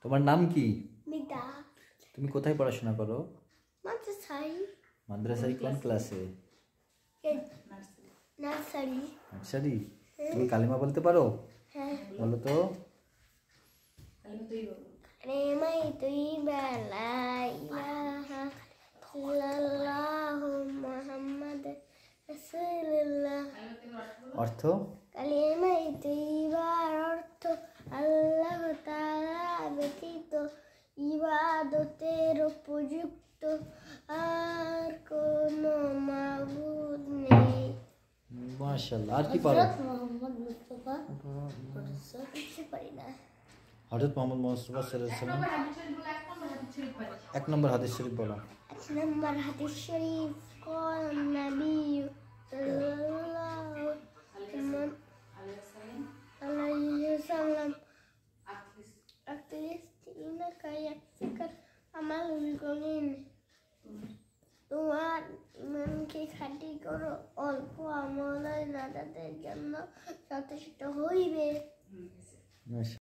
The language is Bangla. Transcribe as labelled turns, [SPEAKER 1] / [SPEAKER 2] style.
[SPEAKER 1] তোমার নাম কি?
[SPEAKER 2] মিতা।
[SPEAKER 1] তুমি কোথায় পড়াশোনা করো?
[SPEAKER 2] মাদ্রাসায়।
[SPEAKER 1] মাদ্রাসায় কোন ক্লাসে?
[SPEAKER 2] নার্সারি।
[SPEAKER 1] নার্সারি। তুমি কালিমা বলতে পারো?
[SPEAKER 2] হ্যাঁ।
[SPEAKER 1] বলো তো।
[SPEAKER 2] কালিমাই তৈয়বা লা ইলাহা ইল্লাল্লাহু মুহাম্মাদুর রাসূলুল্লাহ।
[SPEAKER 1] অর্থ?
[SPEAKER 2] কালিমাই তৈয়বার অর্থ আল্লাহ তাআলা ব্যতীত ইবাদতের উপযুক্ত আর কোনো মাবুদ নেই।
[SPEAKER 1] মাশাআল্লাহ। আর কি পারো?
[SPEAKER 2] মুহাম্মদ মুস্তাফা কিছু পারি না।
[SPEAKER 1] হযরত মুহাম্মদ মুস্তাফা সাল্লাল্লাহু আলাইহি ওয়াসাল্লাম 1 নম্বর হাদিস শরীফ বলো।
[SPEAKER 2] 1 নম্বর হাদিস শরীফ قال النبي صلى الله عليه وسلم إنك يكفيك عمل القليل। তোমার ইমানকে খাঁটি করো, অল্প আমলের নাজাতের জন্য যথেষ্ট হইবে।